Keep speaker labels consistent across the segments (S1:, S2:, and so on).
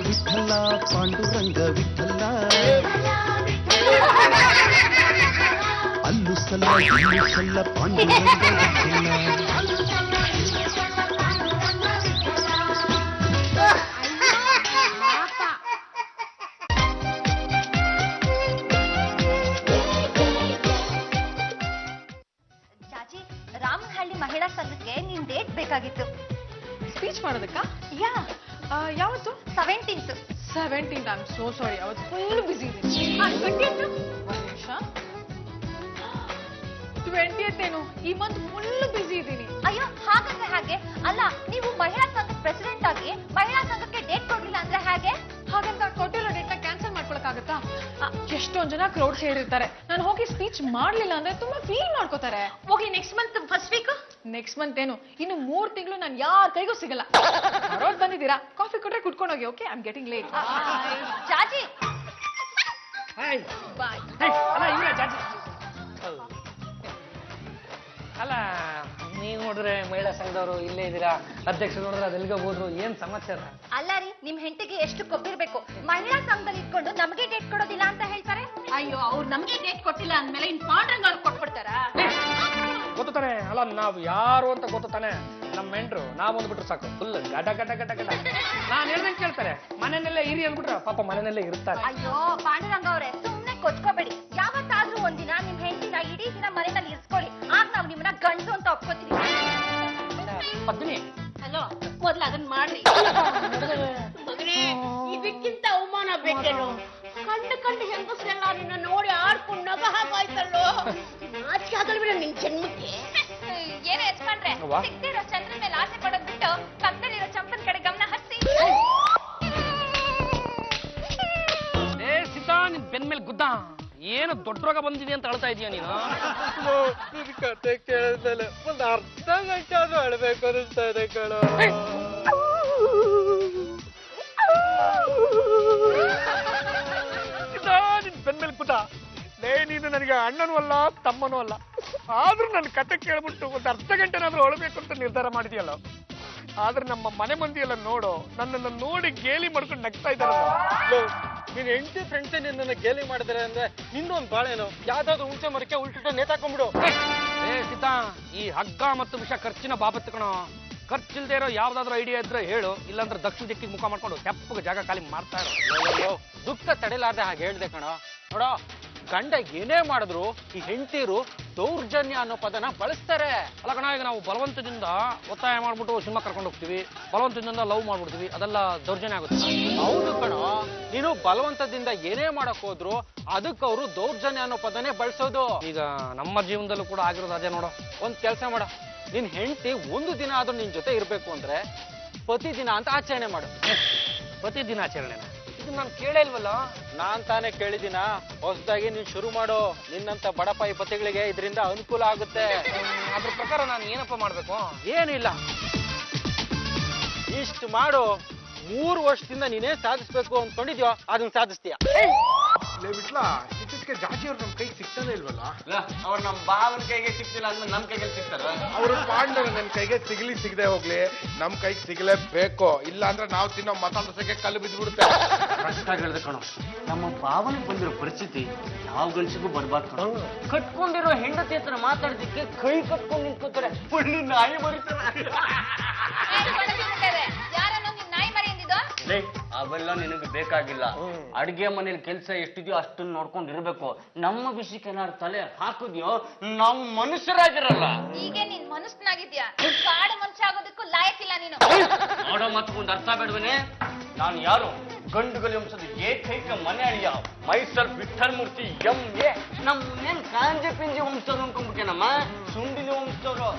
S1: ವಿಠಲ ಪಾಂಡುರಂಗ ವಿಠಲ ಅಲ್ಲು ಸಲ್ಲ ಇಲ್ಲು ಸಲ್ಲ ಪಾಂಡುರಂಗ ವಿಠಲ.
S2: ಚಾಚಿ, ರಾಮನಹಳ್ಳಿ ಮಹಿಳಾ ಸಂಘಕ್ಕೆ ನಿನ್ ಡೇಟ್ ಬೇಕಾಗಿತ್ತು.
S3: ಸ್ಪೀಚ್ ಮಾಡೋದಕ್ಕ?
S2: ಯಾ,
S3: ಯಾವತ್ತು?
S2: 17th.
S3: 17th. I am so sorry, ಅವತ್ತು ಫುಲ್ ಬಿಸಿ ಇದ್ದೀನಿ. 20th? ಒಂದು ನಿಮಿಷ. 20th ಏನು? ಈ ಮಂತ್ ಫುಲ್ ಬಿಸಿ ಇದ್ದೀನಿ.
S2: ಅಯ್ಯೋ, ಹಾಗಂದ್ರೆ ಹಾಗೆ ಅಲ್ಲ. ನೀವು ಮಹಿಳಾ ಸಂಘದ ಪ್ರೆಸಿಡೆಂಟ್ ಆಗಿ ಮಹಿಳಾ ಸಂಘಕ್ಕೆ ಡೇಟ್ ಕೊಡ್ಲಿಲ್ಲ ಅಂದ್ರೆ ಹೇಗೆ?
S3: ಹಾಗಂತ ಕೊಟ್ಟಿರೋ ಡೇಟ್ ನ ಕ್ಯಾನ್ಸಲ್ ಮಾಡ್ಕೊಳಕ್ಕಾಗತ್ತಾ? ಎಷ್ಟೊಂದ್ ಜನ ಕ್ರೌಡ್ ಸೇರಿರ್ತಾರೆ. ನಾನು ಹೋಗಿ ಸ್ಪೀಚ್ ಮಾಡ್ಲಿಲ್ಲ ಅಂದ್ರೆ ತುಂಬಾ ಫೀಲ್ ಮಾಡ್ಕೋತಾರೆ.
S2: ಹೋಗಿ next month first week.
S3: Next month ಏನು? ಇನ್ನು 3 ತಿಂಗಳು ನಾನು ಯಾರ ಕೈಗೂ ಸಿಗಲ್ಲ. ಬರೋದ್ ಬಂದಿದ್ದೀರಾ, ಕಾಫಿ ಕೊಟ್ರೆ ಕುಟ್ಕೊಂಡು ಹೋಗಿ. Okay, I am getting late.
S2: ಚಾಚಿ
S3: ಬಾಯ್.
S4: ಅಲ್ಲ, ನೀವು ನೋಡಿದ್ರೆ ಮಹಿಳಾ ಸಂಘದವರು ಇಲ್ಲೇ ಇದ್ದೀರಾ, ಅಧ್ಯಕ್ಷರು ನೋಡಿದ್ರೆ ಅದೆಲ್ಲಿಗೆ ಹೋದ್ರು, ಏನ್ ಸಮಾಚಾರ?
S2: ಅಲ್ಲ ರೀ, ನಿಮ್ ಹೆಂಡತಿಗೆ ಎಷ್ಟು ಕೊಬ್ಬಿರ್ಬೇಕು. ಮಹಿಳಾ ಸಂಘದಲ್ಲಿ ಇಟ್ಕೊಂಡು ನಮಗೆ ಡೇಟ್ ಕೊಡೋದಿಲ್ಲ ಅಂತ ಹೇಳ್ತಾರೆ. ಅಯ್ಯೋ, ಅವ್ರು ನಮಗೆ ಡೇಟ್ ಕೊಟ್ಟಿಲ್ಲ ಅಂದ್ಮೇಲೆ ಇನ್ ಪಾಂಡ್ರಂಗ್ ಅವ್ರು ಕೊಟ್ಬಿಡ್ತಾರ.
S4: ಗೊತ್ತಾನೆ ಅಲ್ಲ, ನಾವು ಯಾರು ಅಂತ ಗೊತ್ತಾನೆ. ನಮ್ಮ ಮೆಂಟ್ರು ನಾವ್ ಬಂದ್ಬಿಟ್ರು ಸಾಕು, ಫುಲ್ ಗಡ ಗಡ ಗಡ ಗಡ. ನಾನ್ ಹೇಳ್ದಂಗೆ ಕೇಳ್ತಾರೆ. ಮನೆಯಲ್ಲೇ ಇರಿ ಅಂದ್ಬಿಟ್ರ ಪಾಪ ಮನೆಯಲ್ಲೇ ಇರ್ತಾರೆ.
S2: ಅಯ್ಯೋ ಪಾಂಡುರಂಗ ಅವ್ರೆ, ಸುಮ್ನೆ ಕೊಚ್ಕೋಬೇಡಿ. ಯಾವತ್ತಾದ್ರೂ ಒಂದಿನ ನಿಮ್ ಹೆಂಡತಿನ ಇಡೀ ದಿನ ಮನೆಯಲ್ಲಿ ಇರ್ಸ್ಕೊಳ್ಳಿ, ಆಗ ನಾವು ನಿಮ್ಮನ್ನ ಗಂಡು ಅಂತ ಒಪ್ಕೋತೀವಿ.
S4: ಪದ್ಮಿನಿ,
S2: ಹಲೋ, ಮೊದ್ಲು ಅದನ್ನ ಮಾಡ್ರಿ.
S5: ಮಗನೇ, ಇದಕ್ಕಿಂತ ಅವಮಾನ ಬೇಕೇನು? ಕಂಡು ಹೆಂಗಸ್ರೆಲ್ಲ ನಿನ್ನ ನೋಡಿ ಆಡ್ಕೊಂಡು ನಗ ಹಾಗಾಯ್ತಲ್ಲೋ. ನಾಚಿಕೆ ಆಗಲ್ಬಿಡ ನಿನ್ ಜನ್ಮಕ್ಕೆ.
S2: ಏನೇ ಎಚ್ಕೊಂಡ್ರೆ, ಸಿಕ್ತಿರೋ ಚಂದ್ರ ಮೇಲೆ ಆಸೆ ಪಡೋದ್ ಬಿಟ್ಟು ಪಕ್ಕದಲ್ಲಿರೋ ಚಂಪನ್ ಕಡೆ ಗಮನ ಹರಿಸಿ.
S4: ಸೀತಾ, ನಿನ್ ಬೆನ್ ಮೇಲೆ ಗುದ್ದ. ಏನು ದೊಡ್ಡ ರೋಗ ಬಂದಿದೆ ಅಂತ ಹೇಳ್ತಾ ಇದೀಯ ನೀನು?
S6: ಕತೆ ಕೇಳಿದ್ಮೇಲೆ ಒಂದ್ ಅರ್ಧ ಗಂಟೆ ಆದ್ರೂ ಅಳ್ಬೇಕು ಅನಿಸ್ತಾ ಇದೆ ಕಣೋ.
S4: ನಿನ್ ಬೆನ್ ಮೇಲೆ ಗುದ್ದ. ನೀನು ನನಗೆ ಅಣ್ಣನೂ ಅಲ್ಲ ತಮ್ಮನೂ ಅಲ್ಲ, ಆದ್ರೂ ನನ್ನ ಕತೆ ಕೇಳ್ಬಿಟ್ಟು ಒಂದ್ ಅರ್ಧ ಗಂಟೆನಾದ್ರೂ ಅಳ್ಬೇಕು ಅಂತ ನಿರ್ಧಾರ ಮಾಡಿದ್ಯಲ್ಲ. ಆದ್ರೆ ನಮ್ಮ ಮನೆ ಮಂದಿ ಎಲ್ಲ ನೋಡು, ನನ್ನನ್ನು ನೋಡಿ ಗೇಲಿ ಮಾಡ್ಕೊಂಡು ನಗ್ತಾ ಇದ್ದಾರಲ್ಲ.
S6: ನೀನ್ ಹೆಂಡತಿ ಫ್ರೆಂಡ್ಸ್ ನಿನ್ನ ಗೇಲಿ ಮಾಡಿದಾರೆ ಅಂದ್ರೆ ನಿನ್ನೊಂದ್ ಬಾಳೇನು? ಯಾವ್ದಾದ್ರು ಹುಣಸೆ ಮರಕ್ಕೆ ಉಲ್ಟಿಟ್ಟು ನೇತಾಕೊಂಡ್ಬಿಡು.
S4: ಸೀತಾ, ಈ ಹಗ್ಗ ಮತ್ತು ವಿಷ ಖರ್ಚಿನ ಬಾಬತ್ತು ಕಣೋ. ಖರ್ಚಿಲ್ದೇ ಇರೋ ಯಾವ್ದಾದ್ರು ಐಡಿಯಾ ಇದ್ರೆ ಹೇಳು, ಇಲ್ಲಾಂದ್ರೆ ದಕ್ಷಿಣ ದಿಕ್ಕಿಗೆ ಮುಖ ಮಾಡ್ಕೊಂಡು ತೆಪ್ಪಗೆ ಜಾಗ ಖಾಲಿ ಮಾಡ್ತಾ ಇರೋ.
S6: ದುಃಖ ತಡೆಲಾರ್ದೆ ಹಾಗೆ ಹೇಳ್ದೆ ಕಣೋ. ನೋಡೋ, ಗಂಡ ಏನೇ ಮಾಡಿದ್ರು ಈ ಹೆಂಡತಿರು ದೌರ್ಜನ್ಯ ಅನ್ನೋ ಪದನ ಬಳಸ್ತಾರೆ.
S4: ಅಲ್ಲ ಕಣ, ಈಗ ನಾವು ಬಲವಂತದಿಂದ ಒತ್ತಾಯ ಮಾಡ್ಬಿಟ್ಟು ಸಿನಿಮಾ ಕರ್ಕೊಂಡು ಹೋಗ್ತೀವಿ, ಬಲವಂತದಿಂದ ಲವ್ ಮಾಡ್ಬಿಡ್ತೀವಿ, ಅದೆಲ್ಲ ದೌರ್ಜನ್ಯ ಆಗುತ್ತೆ.
S6: ಹೌದು ಕಣೋ, ನೀನು ಬಲವಂತದಿಂದ ಏನೇ ಮಾಡಕ್ ಹೋದ್ರು ಅದಕ್ಕೆ ಅವರು ದೌರ್ಜನ್ಯ ಅನ್ನೋ ಪದನೇ ಬಳಸೋದು.
S4: ಈಗ ನಮ್ಮ ಜೀವನದಲ್ಲೂ ಕೂಡ ಆಗಿರೋದು ಅದೇ ನೋಡೋ.
S6: ಒಂದ್ ಕೆಲಸ ಮಾಡ, ನಿನ್ ಹೆಂಡತಿ ಒಂದು ದಿನ ಆದ್ರೂ ನಿನ್ ಜೊತೆ ಇರ್ಬೇಕು ಅಂದ್ರೆ ಪ್ರತಿದಿನ ಅಂತ ಆಚರಣೆ ಮಾಡು.
S4: ಪ್ರತಿದಿನಾಚರಣೆ ಇದು ನಾನು ಕೇಳೇ ಇಲ್ವಲ್ಲ.
S6: ನಾನ್ ತಾನೇ ಕೇಳಿದಿನ. ಹೊಸದಾಗಿ ನೀನ್ ಶುರು ಮಾಡು. ನಿನ್ನಂತ ಬಡಪಾಯಿ ಪತಿಗಳಿಗೆ ಇದರಿಂದ ಅನುಕೂಲ ಆಗುತ್ತೆ.
S4: ಅದ್ರ ಪ್ರಕಾರ ನಾನು ಏನಪ್ಪ ಮಾಡ್ಬೇಕು?
S6: ಏನಿಲ್ಲ, ಇಷ್ಟು ಮಾಡು. 3 ವರ್ಷದಿಂದ ನೀನೇ ಸಾಧಿಸ್ಬೇಕು ಅಂದ್ಕೊಂಡಿದ್ಯೋ ಅದನ್ನ ಸಾಧಿಸ್ತೀಯ.
S7: ಬಿಟ್ಲಾ, ಇತ್ತೀಚೆಗೆ ಜಾಜಿ ಅವ್ರು ನಮ್ ಕೈಗೆ ಸಿಗ್ತಾನೆ ಇಲ್ವಲ್ಲ?
S6: ಅವ್ರು ನಮ್ ಬಾವನ ಕೈಗೆ ಸಿಗ್ತಿಲ್ಲ ಅಂದ್ರೆ ನಮ್ ಕೈಗೆ ಸಿಗ್ತಾರ.
S7: ಅವರು ಪಾಂಡವರು ನನ್ ಕೈಗೆ ಸಿಗದೆ ಹೋಗ್ಲಿ, ನಮ್ ಕೈಗೆ ಸಿಗಲೇಬೇಕು. ಇಲ್ಲ ಅಂದ್ರೆ ನಾವು ತಿನ್ನೋ ಮಸಾಲ ದೋಸೆಗೆ ಕಲ್ಲು ಬಿದ್ದ್ಬಿಡುತ್ತೆ.
S8: ಕಷ್ಟ ಹೇಳಿದೆ ಕಣೋ, ನಮ್ಮ ಭಾವನೆಗೆ ಬಂದಿರೋ ಪರಿಸ್ಥಿತಿ ಯಾವ ಗಂಡಸಿಗೂ ಬರ್ಬಾರ್ದು ಕಣೋ. ಕಟ್ಕೊಂಡಿರೋ ಹೆಂಡತಿ ಹತ್ರ ಮಾತಾಡೋದಕ್ಕೆ ಕೈ ಕಟ್ಕೊಂಡು ನಿಂತ್ಕೋತಾರೆ, ಪುಳ್ಳಿ ನಾಯಿ ಬರೀತಾರೆ.
S2: ನಾಯಿ ಮರಿ ಎಂದಿದ್ದು
S8: ಅವೆಲ್ಲ ನಿನಗೆ ಬೇಕಾಗಿಲ್ಲ. ಅಡ್ಗೆ ಮನೇಲಿ ಕೆಲಸ ಎಷ್ಟಿದೆಯೋ ಅಷ್ಟನ್ನ ನೋಡ್ಕೊಂಡು ಇರ್ಬೇಕು. ನಮ್ಮ ವಿಷಯಕ್ಕೆ ಏನಾದ್ರು ತಲೆ ಹಾಕಿದ್ಯೋ ನಾವು ಮನುಷ್ಯರಾಗಿರಲ್ಲ.
S2: ಈಗ ನೀನ್ ಮನುಷ್ಯನಾಗಿದ್ಯಾ, ಕಾಡು ಮನುಷ್ಯ ಆಗೋದಕ್ಕೂ ಲಾಯಕ್ಕಿಲ್ಲ ನೀನು.
S8: ನೋಡೋ ಮತ್ತೊಂದು ಅರ್ಥ ಬೇಡವನೇ? ನಾನು ಯಾರು? ಗಂಡುಗಲಿ ವಂಶದ ಏಕೈಕ ಮನೆ ಅಳಿಯ ಮೈಸೂರು ವಿಠಲ್ ಮೂರ್ತಿ ಎಂ.ಎ. ನಮ್ಮೇನ್ ಕಾಂಜೆ ಪಿಂಜೆ ವಂಶದವ್ರು ಅನ್ಕೊಂಡ್ಬಿಟ್ಟೇನಮ್ಮ. ಸುಂಡಿಲಿ ವಂಶದವ್ರು.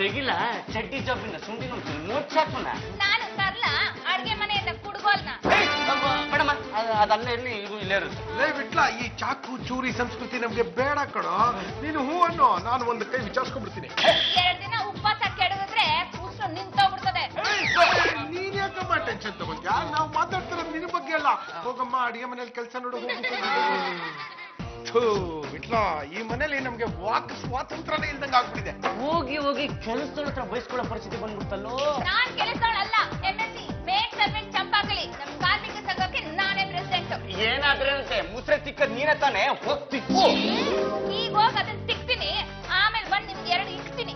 S8: ತೆಗಿಲ ಚಡ್ಡಿ ಜಬ್ಬಿನ ಸುಂಡಿನ ವಂಶ ಮುಚ್ಚಾಕನ.
S2: ನಾನು ತರ್ಲ ಅಡ್ಗೆ ಮನೆಯಿಂದ ಕುಡ್ಗೋಲ್ನ.
S8: ಮೇಡಮ್ಮ, ಅದನ್ನ ಇರ್ಲಿ, ಇದು ಇಲ್ಲೇ ಇರುತ್ತೆ.
S7: ಲೇ ಬಿಟ್ಲಾ, ಈ ಚಾಕು ಚೂರಿ ಸಂಸ್ಕೃತಿ ನಮ್ಗೆ ಬೇಡ ಕಣೋ. ನೀನು ಹೂ ಅನ್ನೋ, ನಾನು ಒಂದು ಕೈ ವಿಚಾರಿಸ್ಕೊಂಡ್ಬಿಡ್ತೀನಿ.
S2: 2 ದಿನ ಉಪವಾಸ ಕೆಡವಿದ್ರೆ ಕೂಸು ನಿಂತೋಗ್ಬಿಡ್ತದೆ.
S7: ನೀನ್ ಯಾಕಮ್ಮ ಟೆನ್ಷನ್ ತಗೊಂಡ್ಯಾ? ನಾವು ಮಾತಾಡ್ತಿರೋದು ನಿನ್ನ ಬಗ್ಗೆ ಅಲ್ಲ. ಹೋಗಮ್ಮ, ಅಡಿಗೆ ಮನೇಲಿ ಕೆಲಸ ನೋಡು. ಬಿಟ್ಲಾ, ಈ ಮನೇಲಿ ನಮ್ಗೆ ವಾಕ್ ಸ್ವಾತಂತ್ರ್ಯನೇ ಇಲ್ದಂಗ ಆಗ್ಬಿಟ್ಟಿದೆ.
S8: ಹೋಗಿ ಹೋಗಿ ಕೆಲಸದ ಹತ್ರ ಬಯಸ್ಕೊಳ್ಳೋ ಪರಿಸ್ಥಿತಿ ಬಂದ್ಬಿಡ್ತಲ್ಲೋ.
S2: ನಾನ್ ಕೆಲಸದವಳಲ್ಲ, MLC ಮೇಡ್ ಸರ್ವೆಂಟ್ ಚಂಪಾಕಳಿ. ನಮ್ ಕಾರ್ಮಿಕ
S8: ಇಲ್ಲಾಂದ್ರೆ ಮುಸ್ರೆ ತಿಕ್ಕದ್ ನೀನೇ ತಾನೇ ಹೋಗ್ತಿಕ್ಕು.
S2: ಈಗ ಹೋಗಿ ಅದನ್ನ ತಿಕ್ತೀನಿ, ಆಮೇಲೆ ಬಂದು ನಿಮ್ಗೆ 2 ಇಕ್ತೀನಿ.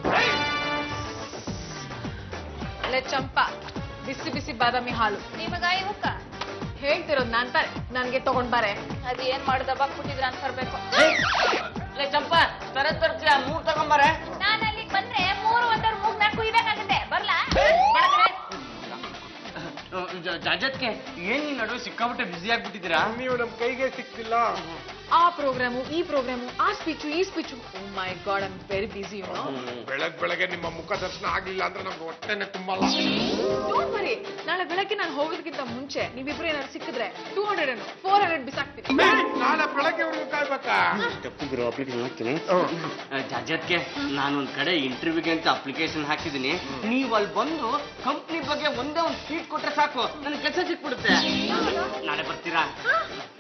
S3: ಅಲ್ಲೇ ಚಂಪಾ, ಬಿಸಿ ಬಿಸಿ ಬಾದಾಮಿ ಹಾಲು.
S2: ನಿಮಗ ಇವಕ್ಕ
S3: ಹೇಳ್ತಿರೋದು ನಾನ್ ತಾನೆ, ನನ್ಗೆ ತಗೊಂಡ್ ಬಾರೆ.
S2: ಅದು ಏನ್ ಮಾಡ್ದಬ್ಬ ಕುಟ್ಟಿದ್ರ ಅಂತ ಬರ್ಬೇಕು.
S8: ಲೇ ಚಂಪಾ, ತರ್ತೀಯ 3 ತಗೊಂಬಾರೆ.
S2: ನಾನು ಅಲ್ಲಿಗೆ ಬಂದ್ರೆ 3 ಒಂದರ 3 ನಾಲ್ಕು ಕುಯ್ಬೇಕಾಗತ್ತೆ. ಬರ್ಲಾ?
S8: ಜಾಜತ್ಗೆ ಏನ್ ಈ ನಡುವೆ ಸಿಕ್ಕಾಬಿಟ್ಟೆ ಬ್ಯುಸಿ ಆಗ್ಬಿಟ್ಟಿದ್ದೀರಾ?
S7: ನೀವು ನಮ್ ಕೈಗೆ ಸಿಕ್ತಿಲ್ಲ.
S3: ಆ ಪ್ರೋಗ್ರಾಮು, ಈ ಪ್ರೋಗ್ರಾಮು, ಆ ಸ್ಪೀಚು, ಈ speech. Oh my god, I am very busy, you know.
S7: ಬೆಳಗ್ಗೆ ನಿಮ್ಮ ಮುಖ ದರ್ಶನ ಆಗ್ಲಿಲ್ಲ ಅಂದ್ರೆ ನಮ್ಗೆ ಹೊಟ್ಟೆನೆ ತುಂಬಲ್ಲ.
S3: ಡೋಂಟ್ ವರಿ, ನಾಳೆ ಬೆಳಗ್ಗೆ ನಾನು ಹೋಗೋದಕ್ಕಿಂತ ಮುಂಚೆ ನೀವಿಬ್ರು ಏನಾದ್ರು ಸಿಕ್ಕಿದ್ರೆ 200 ಏನು 400 ಬಿಸಾಕ್ತೀನಿ.
S7: ನಾಳೆ ಬೆಳಗ್ಗೆವರೆಗೂ ಕಾಯ್ಬೇಕಾ?
S8: ತಪ್ಪಿದ್ರು ಅಪ್ಲಿಕೇಶನ್ ಹಾಕ್ತೀನಿ. ಜಾಜತ್ಗೆ ನಾನೊಂದ್ ಕಡೆ ಇಂಟರ್ವ್ಯೂಗೆ ಅಂತ ಅಪ್ಲಿಕೇಶನ್ ಹಾಕಿದ್ದೀನಿ. ನೀವ್ ಅಲ್ಲಿ ಬಂದು ಕಂಪ್ನಿ ಬಗ್ಗೆ ಒಂದೇ ಒಂದು ಸ್ಪೀಚ್ ಕೊಟ್ರೆ ಸಾಕು, ನನಗೆ ಕೆಲಸ ಸಿಕ್ಬಿಡುತ್ತೆ. ನಾಳೆ ಬರ್ತೀರಾ?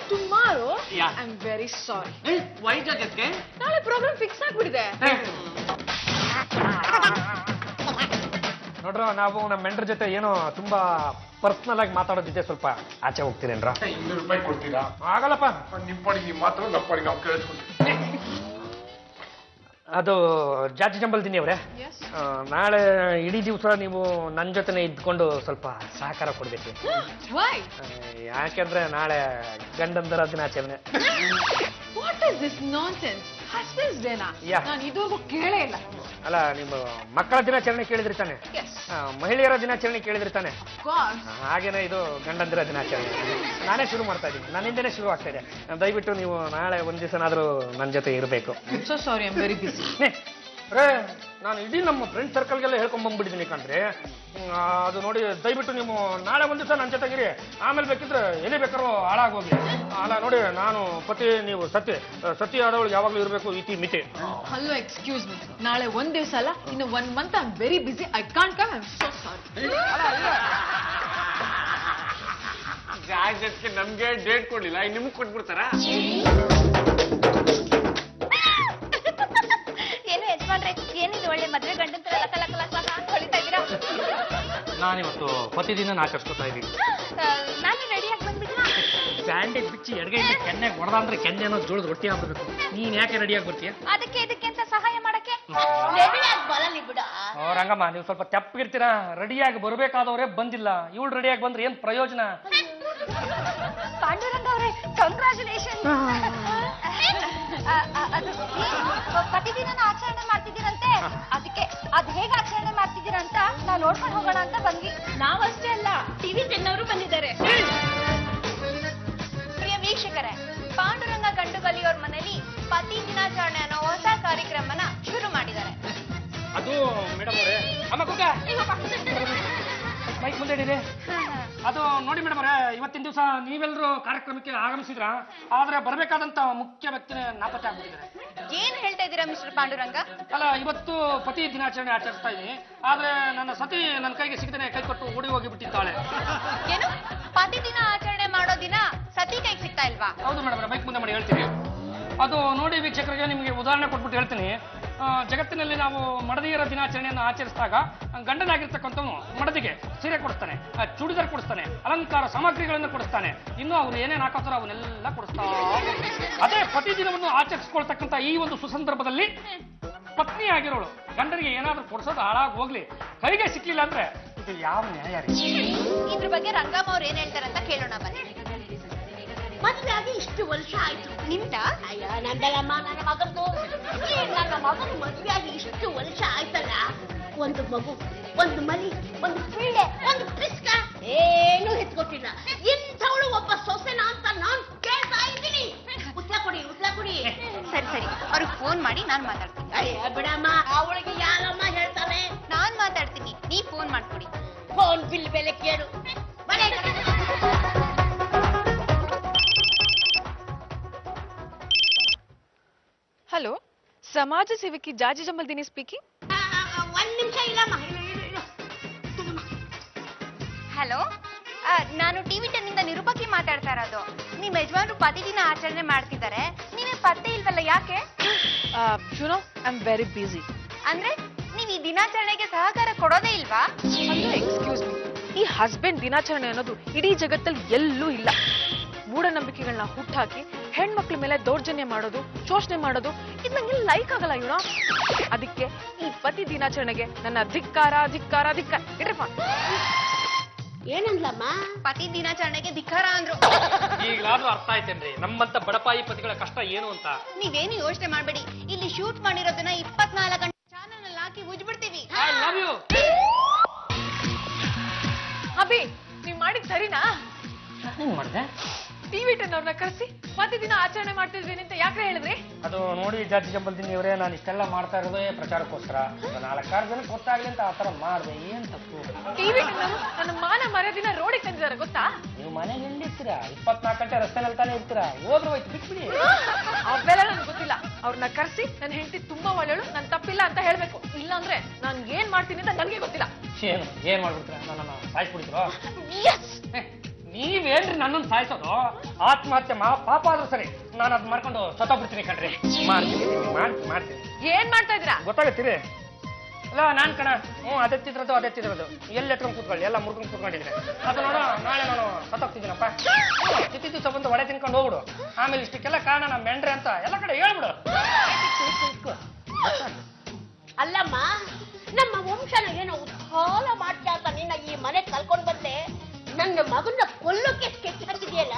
S3: Tomorrow?
S8: Yeah.
S3: I am very sorry.
S8: Why ಜಾಜತ್ಗೆ?
S3: ನಾಳೆ ಪ್ರೋಗ್ರಾಮ್ ಫಿಕ್ಸ್ ಆಗ್ಬಿಟ್ಟಿದೆ.
S4: ನೋಡ್ರ, ನಾವು ನಮ್ಮ ಮೆಂಟರ್ ಜೊತೆ ಏನೋ ತುಂಬಾ ಪರ್ಸನಲ್ ಆಗಿ ಮಾತಾಡೋದಿದೆ, ಸ್ವಲ್ಪ ಆಚೆ ಹೋಗ್ತೀರೇನ್ರ?
S7: 200 ರೂಪಾಯಿ ಕೊಡ್ತೀರಾ?
S4: ಆಗಲ್ಲಪ್ಪ.
S7: ನಿಮ್ ಪಾಡಿಗೆ ನೀವು ಮಾತ್ರ, ನಮ್ಮ ಪಾಡಿಗೆ ನಾವು ಕೇಳಿಸ್ಕೊಳ್ತೀವಿ.
S4: ಅದು ಜಾತಿ ಜಂಬಲ್ ದಿನಿ ಅವರೇ,
S3: Yes.
S4: ನಾಳೆ ಇಡೀ ದಿವಸ ನೀವು ನನ್ನ ಜೊತೆನೆ ಇದ್ಕೊಂಡು ಸ್ವಲ್ಪ ಸಹಕಾರ ಕೊಡ್ಬೇಕು.
S3: Why?
S4: ಯಾಕೆಂದ್ರೆ ನಾಳೆ ಗಂಡಂದರ ದಿನಾಚರಣೆ.
S3: What is this nonsense? Husband's Day ನಾ?
S4: Yeah.
S3: ನಾನು ಇದುವರೆಗೂ ಕೇಳೇ ಇಲ್ಲ.
S4: ಅಲ್ಲ, ನಿಮ್ಮ ಮಕ್ಕಳ ದಿನಾಚರಣೆ ಕೇಳಿದ್ರಿ ತಾನೆ?
S3: Yes.
S4: ಮಹಿಳೆಯರ ದಿನಾಚರಣೆ ಕೇಳಿದ್ರಿ ತಾನೆ?
S3: Of course.
S4: ಹಾಗೇನೆ ಇದು ಗಂಡಂದಿರ ದಿನಾಚರಣೆ. ನಾನೇ ಶುರು ಮಾಡ್ತಾ ಇದ್ದೀನಿ, ನನ್ನಿಂದನೇ ಶುರು ಆಗ್ತಾ ಇದೆ. ದಯವಿಟ್ಟು ನೀವು ನಾಳೆ ಒಂದ್ ದಿವಸನಾದ್ರೂ ನನ್ನ ಜೊತೆ ಇರಬೇಕು.
S3: I'm so sorry, I'm very busy.
S4: ನಾನು ಇಡೀ ನಮ್ಮ ಫ್ರೆಂಡ್ ಸರ್ಕಲ್ಗೆಲ್ಲ ಹೇಳ್ಕೊಂಡ್ ಬಂದ್ಬಿಟ್ಟಿದ್ದೀನಿ ಕಣ್ರಿ. ಅದು ನೋಡಿ, ದಯವಿಟ್ಟು ನೀವು ನಾಳೆ ಒಂದ್ ದಿವಸ ನನ್ನ ಜೊತೆಗಿರಿ, ಆಮೇಲೆ ಬೇಕಿದ್ರೆ ಎಲ್ಲಿ ಬೇಕಾದ್ರೂ ಹಾಳಾಗೋಗಿ. ಅಲ್ಲ ನೋಡಿ, ನಾನು ಪತಿ, ನೀವು ಸತಿ ಆದವಳು ಯಾವಾಗ್ಲೂ ಇರಬೇಕು, ಇತಿ ಮಿತಿ.
S3: Hello, excuse me. ನಾಳೆ ಒಂದ್ ದಿವಸ ಅಲ್ಲ, ಇನ್ನು 1 month I'm very busy. I can't come. I'm so sorry.
S8: ಜಾಜತ್ಗೆ ನಮ್ಗೆ ಡೇಟ್ ಕೊಡ್ಲಿಲ್ಲ, ನಿಮ್ಗೆ ಕೊಟ್ಬಿಡ್ತಾರಾ?
S2: ಏನು ಯಜಮಾನ್ರೆ, ಏನಿದು ಒಳ್ಳೆ ಮದ್ವೆ ಗಂಡನ ತರ ಲಕ ಲಕ ಲಕ ಲಕ ಅಂತ ಹೊಳಿತಾ ಇದ್ದೀರಾ?
S4: ನಾನಿವತ್ತು ಪತಿ ದಿನ ಆಚರಿಸ್ಕೊತಾ ಇದ್ದೀನಿ.
S2: ನಾನು ರೆಡಿಯಾಗಿ ಬಂದ್ಬಿಟ್ನಾ?
S4: ಬ್ಯಾಂಡೇಜ್ ಬಿಚ್ಚಿ ಎಡಗೈಲಿ ಕೆನ್ನೆಗೆ ಹೊಡೆದ ಅಂದ್ರೆ ಕೆನ್ನೆನೋ ಜೋಳದ ರೊಟ್ಟಿ ಆಗ್ಬಿಡ್ಬೇಕು. ನೀನ್ ಯಾಕೆ ರೆಡಿಯಾಗಿ ಬರ್ತೀಯ?
S2: ಅದಕ್ಕೆ ಇದಕ್ಕೆ ಅಂತ ಸಹಾಯ ಮಾಡಕ್ಕೆ.
S5: ರೆಡಿಯಾಗಿ ಬರಲಿ ಬಿಡ.
S4: ರಂಗಮ್ಮ, ನೀವು ಸ್ವಲ್ಪ ತೆಪ್ಪಗಿರ್ತೀರಾ. ರೆಡಿಯಾಗಿ ಬರ್ಬೇಕಾದವ್ರೆ ಬಂದಿಲ್ಲ, ಇವಳು ರೆಡಿಯಾಗಿ ಬಂದ್ರೆ ಏನ್ ಪ್ರಯೋಜನ?
S2: ಪಾಂಡುರಂಗ ಅವರೇ, ಕಂಗ್ರಾಚುಲೇಷನ್. ಅದು ಪ್ರತಿದಿನ ಆಚರಣೆ ಮಾಡ್ತಿದ್ದೀರಂತೆ, ಅದಕ್ಕೆ ಅದ್ ಹೇಗೆ ಆಚರಣೆ ಮಾಡ್ತಿದ್ದೀರಂತ ನಾವು ನೋಡ್ಕೊಂಡು ಹೋಗೋಣ ಅಂತ ಬಂದ್ವಿ. ನಾವಷ್ಟೇ ಅಲ್ಲ, ಟಿವಿ ಚೆನ್ನವರು ಬಂದಿದ್ದಾರೆ. ಪ್ರಿಯ ವೀಕ್ಷಕರೇ, ಪಾಂಡುರಂಗ ಗಂಡುಗಲಿಯವ್ರ ಮನೆಯಲ್ಲಿ ಪತಿ ದಿನಾಚರಣೆ ಅನ್ನೋ ಹೊಸ ಕಾರ್ಯಕ್ರಮನ ಶುರು ಮಾಡಿದ್ದಾರೆ.
S4: ಅದು ಮೇಡಮ್ ಅವರೇ, ಅಮ್ಮ ಕುಕ್ಕ ಮೈಕ್ ಮುಂದೆ ಇಡಿರಿ. ಅದು ನೋಡಿ ಮೇಡಮ್ ಅವರೇ, ಇವತ್ತಿನ ದಿವಸ ನೀವೆಲ್ಲರೂ ಕಾರ್ಯಕ್ರಮಕ್ಕೆ ಆಗಮಿಸಿದ್ರ, ಆದ್ರೆ ಬರಬೇಕಾದಂತ ಮುಖ್ಯ ವ್ಯಕ್ತಿನೇ ನಾಪತ್ತೆ ಆಗ್ಬಿಟ್ಟಿದ್ದಾರೆ.
S2: ಏನ್ ಹೇಳ್ತಾ ಇದ್ದೀರಾ ಮಿಸ್ಟರ್ ಪಾಂಡುರಂಗ?
S4: ಅಲ್ಲ, ಇವತ್ತು ಪತಿ ದಿನಾಚರಣೆ ಆಚರಿಸ್ತಾ ಇದೀನಿ, ಆದ್ರೆ ನನ್ನ ಸತಿ ನನ್ನ ಕೈಗೆ ಸಿಗದೇನೆ ಕೈ ಕೊಟ್ಟು ಓಡಿ ಹೋಗಿ ಬಿಟ್ಟಿದ್ದಾಳೆ.
S2: ಏನು, ಪತಿ ದಿನ ಆಚರಣೆ ಮಾಡೋ ದಿನ ಸತಿ ಕೈಗೆ ಸಿಗ್ತಾ ಇಲ್ವಾ?
S4: ಹೌದು ಮೇಡಮ್ ಅವರೇ, ಮೈಕ್ ಮುಂದೆ ಮಾಡಿ ಹೇಳ್ತೀನಿ. ಅದು ನೋಡಿ ವೀಕ್ಷಕರಿಗೆ, ನಿಮಗೆ ಉದಾಹರಣೆ ಕೊಟ್ಬಿಟ್ಟು ಹೇಳ್ತೀನಿ. ಜಗತ್ತಿನಲ್ಲಿ ನಾವು ಮಡದಿಯರ ದಿನಾಚರಣೆಯನ್ನು ಆಚರಿಸಿದಾಗ ಗಂಡನಾಗಿರ್ತಕ್ಕಂಥವನು ಮಡದಿಗೆ ಸೀರೆ ಕೊಡಿಸ್ತಾನೆ, ಚೂಡಿದಾರ್ ಕೊಡಿಸ್ತಾನೆ, ಅಲಂಕಾರ ಸಾಮಗ್ರಿಗಳನ್ನು ಕೊಡಿಸ್ತಾನೆ, ಇನ್ನು ಅವ್ರು ಏನೇನು ಹಾಕೋತಾರೋ ಅವನ್ನೆಲ್ಲ ಕೊಡಿಸ್ತಾ. ಅದೇ ಪ್ರತಿ ದಿನವನ್ನು ಆಚರಿಸ್ಕೊಳ್ತಕ್ಕಂಥ ಈ ಒಂದು ಸುಸಂದರ್ಭದಲ್ಲಿ ಪತ್ನಿ ಆಗಿರೋಳು ಗಂಡನಿಗೆ ಏನಾದ್ರೂ ಕೊಡಿಸೋದು ಹಾಳಾಗಿ ಹೋಗ್ಲಿ, ಕೈಗೆ ಸಿಕ್ಲಿಲ್ಲ ಅಂದ್ರೆ ಇದು ಯಾವ ನ್ಯಾಯ ರೀ?
S2: ಇದ್ರ ಬಗ್ಗೆ ರಂಗಮ್ಮ ಅವ್ರು ಏನ್ ಹೇಳ್ತಾರೆ ಅಂತ ಕೇಳೋಣ ಬನ್ನಿ.
S5: ಮದುವೆ ಆಗಿ ಇಷ್ಟು ವರ್ಷ ಆಯ್ತು.
S2: ನಿಮ್ದ?
S5: ಅಯ್ಯ ನಂದಲ್ಲಮ್ಮ, ನನ್ನ ಮಗದ್ದು. ನನ್ನ ಮಗನ ಮದುವೆ ಆಗಿ ಇಷ್ಟು ವರ್ಷ ಆಯ್ತಲ್ಲ, ಒಂದು ಮಗು, ಒಂದು ಮರಿ, ಒಂದು ಪಿಳ್ಳೆ, ಒಂದು ಪಿಸ್ಕ ಏನು ಹೆತ್ಕೊಟ್ಟಿಲ್ಲ. ಇಂಥವಳು ಒಬ್ಬ ಸೊಸೆನ ಅಂತ ನಾನ್ ಕೇಳ್ತಾ ಇದ್ದೀನಿ. ಉತ್ತರ ಕೊಡಿ, ಉತ್ತರ ಕೊಡಿ.
S2: ಸರಿ ಸರಿ, ಅವ್ರಿಗೆ ಫೋನ್ ಮಾಡಿ ನಾನ್ ಮಾತಾಡ್ತೀನಿ.
S5: ಅಯ್ಯ ಬಿಡಮ್ಮ, ಅವಳಿಗೆ ಯಾರಮ್ಮ ಹೇಳ್ತಾನೆ?
S2: ನಾನ್ ಮಾತಾಡ್ತೀನಿ, ನೀ ಫೋನ್ ಮಾಡ್ಕೊಡಿ.
S5: ಫೋನ್ ಬಿಲ್ ಬೆಲೆ ಕೇಳು. ಬನ್ನಿ.
S3: ಹಲೋ, ಸಮಾಜ ಸೇವಕಿ ಜಾಜಿ ಜಂಬಲ್ ದಿನಿ ಸ್ಪೀಕಿಂಗ್.
S5: ಒಂದ್ ನಿಮಿಷ ಇಲ್ಲಮ್ಮ.
S2: ಹಲೋ, ನಾನು ಟಿವಿ 10 ಇಂದ ನಿರೂಪಕಿ ಮಾತಾಡ್ತಾ ಇರೋದು. ನಿಮ್ ಯಜಮಾನ್ರು ಪತಿ ದಿನ ಆಚರಣೆ ಮಾಡ್ತಿದ್ದಾರೆ, ನೀವೇ ಪತ್ತೆ ಇಲ್ವಲ್ಲ, ಯಾಕೆ?
S3: You know, I am very busy.
S2: ಅಂದ್ರೆ ನೀವ್ ಈ ದಿನಾಚರಣೆಗೆ ಸಹಕಾರ ಕೊಡೋದೇ ಇಲ್ವಾ?
S3: ಎಕ್ಸ್ಕ್ಯೂಸ್ ಮೀ, ಈ ಹಸ್ಬೆಂಡ್ ದಿನಾಚರಣೆ ಅನ್ನೋದು ಇಡೀ ಜಗತ್ತಲ್ಲಿ ಎಲ್ಲೂ ಇಲ್ಲ. ಮೂಢನಂಬಿಕೆಗಳನ್ನ ಹುಟ್ಟಾಕಿ ಹೆಣ್ಮಕ್ಳ ಮೇಲೆ ದೌರ್ಜನ್ಯ ಮಾಡೋದು, ಶೋಷಣೆ ಮಾಡೋದು ಇದು ನಂಗೆ ಲೈಕ್ ಆಗಲ್ಲ ಇವನು. ಅದಕ್ಕೆ ಈ ಪತಿ ದಿನಾಚರಣೆಗೆ ನನ್ನ ಧಿಕ್ಕಾರ ಧಿಕ್ಕಾರ ಧಿಕ್ಕಾರ ಇಡ್ರಪ್ಪ.
S5: ಏನಂದ್ಲಮ್ಮ?
S2: ಪತಿ ದಿನಾಚರಣೆಗೆ ಧಿಕ್ಕಾರ ಅಂದ್ರು.
S6: ಈಗಲಾದ್ರೂ ಅರ್ಥ ಆಯ್ತೇನ್ರಿ ನಮ್ಮಂತ ಬಡಪಾಯಿ ಪತಿಗಳ ಕಷ್ಟ ಏನು ಅಂತ.
S2: ನೀವೇನು ಯೋಚನೆ ಮಾಡ್ಬೇಡಿ, ಇಲ್ಲಿ ಶೂಟ್ ಮಾಡಿರೋದನ್ನ 24 ಗಂಟೆ ಚಾನಲ್ ಅಲ್ಲಿ ಹಾಕಿ ಉಜ್ಬಿಡ್ತೀವಿ.
S6: I love you.
S3: ಅಭಿ, ನೀವ್ ಮಾಡಿದ್ ಸರಿನಾ?
S6: ಏನ್ ಮಾಡ್ದೆ?
S3: TV10 ಅವ್ರನ್ನ ಕರೆಸಿ ಪತಿ ದಿನ ಆಚರಣೆ ಮಾಡ್ತಿದ್ವಿ ಅಂತ ಯಾಕೆ ಹೇಳಿದ್ರಿ?
S9: ಅದು ನೋಡಿ ಜಾತಿ ಜಂಬಲ್ದಿನಿ ಅವರೇ, ನಾನು ಇಷ್ಟೆಲ್ಲ ಮಾಡ್ತಾ ಇರೋದೇ ಪ್ರಚಾರಕ್ಕೋಸ್ಕರ. 4-6 ಜನಕ್ಕೆ ಗೊತ್ತಾಗ್ಲಿ ಅಂತ ಆ ಥರ ಮಾಡಿದೆ. ಏನ್ ತಪ್ಪು?
S3: TV10 ಅವರು ನನ್ನ ಮಾನ ಮರ್ಯಾದಿನ ರೋಡಿಗೆ ತಂದಿದ್ದಾರೆ ಗೊತ್ತಾ?
S9: ನೀವು ಮನೆಗೆ ಎಲ್ಲಿರ್ತೀರಾ? 24 ಗಂಟೆ ರಸ್ತೆನಲ್ಲಿ ತಾನೇ ಇರ್ತೀರಾ? ಹೋದ್ರು ಹೋಯ್ತು, ಬಿಟ್ಬಿಡಿ.
S3: ಅವೆಲ್ಲ ನನ್ಗೆ ಗೊತ್ತಿಲ್ಲ. ಅವ್ರನ್ನ ಕರೆಸಿ ನನ್ನ ಹೆಂಡತಿ ತುಂಬಾ ಒಳ್ಳೆಯಳು, ನನ್ ತಪ್ಪಿಲ್ಲ ಅಂತ ಹೇಳ್ಬೇಕು. ಇಲ್ಲಾಂದ್ರೆ ನಾನ್ ಏನ್ ಮಾಡ್ತೀನಿ ಅಂತ ನನ್ಗೆ ಗೊತ್ತಿಲ್ಲ.
S9: ಏನ್ ಮಾಡ್ಬಿಡ್ತೀರಾ? ನನ್ನನ್ನು ಸಾಯಿಸ್ಬಿಡ್ತೀರೋ?
S3: ಎಸ್,
S9: ನೀವೇನ್ರಿ ನನ್ನನ್ನು ಸಾಯಿಸೋದು? ಆತ್ಮಹತ್ಯೆ ಪಾಪ ಆದ್ರೂ ಸರಿ, ನಾನು ಅದ್ ಮಾಡ್ಕೊಂಡು ಸತ್ತೋಗ್ಬಿಡ್ತೀನಿ ಕಣ್ರಿ. ಮಾಡ್ತೀನಿ.
S3: ಏನ್ ಮಾಡ್ತಾ ಇದ್ದೀರಾ?
S9: ಗೊತ್ತಾಗತ್ತೀರಿ? ಅಲ್ಲ ನಾನ್ ಕಣ, ಅದೆತ್ತಿದ್ರದು ಎಲ್ಲಿ ಎತ್ಕೊಂಡು ಕೂತ್ಕೊಳ್ಳಿ, ಎಲ್ಲ ಮುರ್ಕೊಂಡು ಕೂತ್ಕೊಂಡಿದ್ದೀನಿ. ಅದು ನೋಡು, ನಾಳೆ ನಾನು ಸತ್ತೋಗ್ತಿದ್ದೀನಪ್ಪ. ತಿತ್ತಿದ್ದು ತಗೊಂಡು ಒಡೆ ತಿನ್ಕೊಂಡು ಹೋಗ್ಬಿಡು. ಆಮೇಲೆ ಇಷ್ಟಕ್ಕೆಲ್ಲ ಕಾರಣ ನಮ್ಮ ಮೆಂಡ್ರೆ ಅಂತ ಎಲ್ಲ ಕಡೆ ಹೇಳ್ಬಿಡು.
S5: ಅಲ್ಲಮ್ಮ, ನಮ್ಮ ವಂಶನ ಏನೋ ಉತ್ಸಾಹ ಮಾಡ್ತಾ ಅಂತ ನಿನ್ನ ಈ ಮನೆ ಕಲ್ಕೊಂಡ್ ಬಂದೆ. ನನ್ನ ಮಗನ್ನ ಕೊಲ್ಲೋಕೆ ಸ್ಕೆಚ್ ಹಾಕಿದೆಯಲ್ಲ,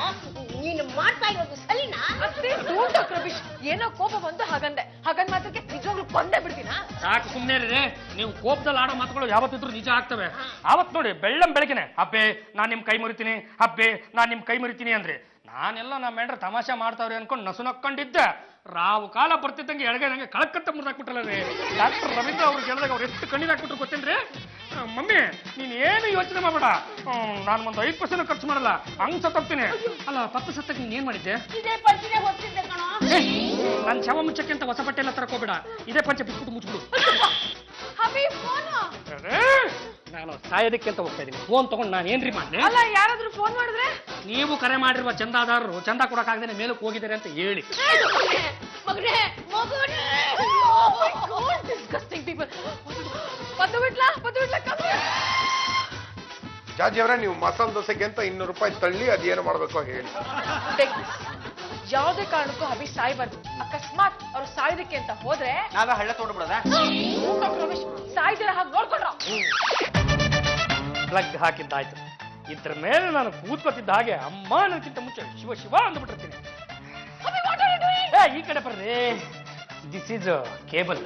S5: ನೀನು ಮಾಡ್ತಾ ಇರೋದು ಸರಿನಾ?
S3: ಅಷ್ಟೇ ದೊಡ್ಡ ರಮೇಶ್, ಏನೋ ಕೋಪ ಬಂದು ಹಾಗಂದೆ. ಹಾಗಂದ್ ಮಾತ್ರಕ್ಕೆ ನಿಜವಾಗ್ಲೂ ಕೊಂದೇ ಬಿಡ್ತೀನಾ?
S9: ಸಾಕು ಸುಮ್ಮನೆ ರೀ. ನೀವು ಕೋಪದಲ್ಲಿ ಆಡೋ ಮಾತುಗಳು ಯಾವತ್ತಿದ್ರು ನಿಜ ಆಗ್ತವೆ. ಆವತ್ ನೋಡಿ ಬೆಳಗ್ಗೆನೆ ಹಬ್ಬೆ ನಾನ್ ನಿಮ್ ಕೈ ಮುರಿತೀನಿ, ಹಬ್ಬೆ ನಾನ್ ನಿಮ್ ಕೈ ಮುರಿತೀನಿ ಅಂದ್ರೆ ನಾನೆಲ್ಲ ನಮ್ಮ ಮೆಂಡ್ರೆ ತಮಾಷೆ ಮಾಡ್ತಾವ್ರಿ ಅನ್ಕೊಂಡು ನಸು ನಕ್ಕೊಂಡಿದ್ದೆ. ರಾವು ಕಾಲ ಬರ್ತಿದ್ದಂಗೆ ಎಳಗೆ ನಂಗೆ ಕಳಕತ್ತ ಮುರಿದಾಕ್ಬಿಟ್ರಲ್ಲ ರೀ. ಡಾಕ್ಟರ್ ರವೀಂದ್ರ ಅವ್ರು ಕೇಳಿದಾಗ ಅವ್ರು ಎಷ್ಟು ಕಣ್ಣೀರ್ ಹಾಕ್ಬಿಟ್ರು ಗೊತ್ತೇನ್ರಿ? ಮಮ್ಮಿ ನೀನ್ ಏನು ಯೋಚನೆ ಮಾಡ್ಬೇಡ, ನಾನು ಒಂದು 5% ಖರ್ಚು ಮಾಡಲ್ಲ, ಹಂಗ್ ಸತ್ತೋಗ್ತೀನಿ. ಅಲ್ಲ ಪಪ್ಪ ಸತ್ತಕ್ಕೆ ನೀನ್ ಏನ್ ಮಾಡಿದ್ದೆ?
S5: ಇದೇ ಪಂಚನೆ ಹೊತ್ತಿದ್ದೆ ಕಣೋ.
S9: ನನ್ ಶವ ಮುಚ್ಚಕ್ಕೆ ಅಂತ ಹೊಸ ಬಟ್ಟೆ ಎಲ್ಲ ತರಕೋಬೇಡ, ಇದೇ ಪಂಚೆ ಬಿಸ್ಬಿಟ್ಟು ಮುಚ್ಬಿಡು.
S3: ಅಭಿ, ಫೋನು.
S9: ನಾನು ಸಾಯೋದಕ್ಕೆ ಅಂತ ಹೋಗ್ತಾ ಇದ್ದೀನಿ. ಫೋನ್ ತಗೊಂಡು ನಾನು ಏನ್ರಿ ಮಾಡಿದೆ?
S3: ಅಲ್ಲ, ಯಾರಾದ್ರೂ ಫೋನ್ ಮಾಡಿದ್ರೆ?
S9: ನೀವು ಕರೆ ಮಾಡಿರುವ ಚಂದಾದಾರರು ಚಂದ ಕೊಡಕ್ಕಾಗದೇನೆ ಮೇಲಕ್ಕೆ ಹೋಗಿದ್ದಾರೆ ಅಂತ ಹೇಳಿ.
S5: ಮಗನೇ, ಮಗನೇ.
S3: Disgusting people. ಪದ್ದು ಬಿಟ್ಲಾ ಕಮ್ಮಿ.
S7: ಜಾಜಿ ಅವರೇ, ನೀವು ಮಸಾಲೆ ದೋಸೆಗೆ ಅಂತ 200 ರೂಪಾಯಿ ತಳ್ಳಿ ಅದೇನು ಮಾಡ್ಬೇಕೋ ಹೇಳಿ.
S3: ಯಾವುದೇ ಕಾರಣಕ್ಕೂ ಅಭಿ ಸಾಯ್ಬಾರ್ದು. ಅಕಸ್ಮಾತ್ ಅವ್ರು ಸಾಯೋದಕ್ಕೆ ಅಂತ ಹೋದ್ರೆ
S6: ನಾವೇ ಹಳ್ಳ ತೋಡ್ಬಿಡೋದ?
S3: ರಮೇಶ್, ಸಾಯ್ದಿರ ಹಾಗೆ ನೋಡ್ಕೊಂಡ್ರ.
S9: ಪ್ಲಗ್ ಹಾಕಿದ್ದಾಯ್ತು. ಇದ್ರ ಮೇಲೆ ನಾನು ಕೂತ್ಕೊತಿದ್ದ ಹಾಗೆ ಅಮ್ಮ ನನಗಿಂತ ಮುಂಚೆ ಶಿವ ಶಿವ ಅಂದ್ಬಿಟ್ಟಿರ್ತೀನಿ. ಈ ಕಡೆ ಬರ್ರಿ. This is cable,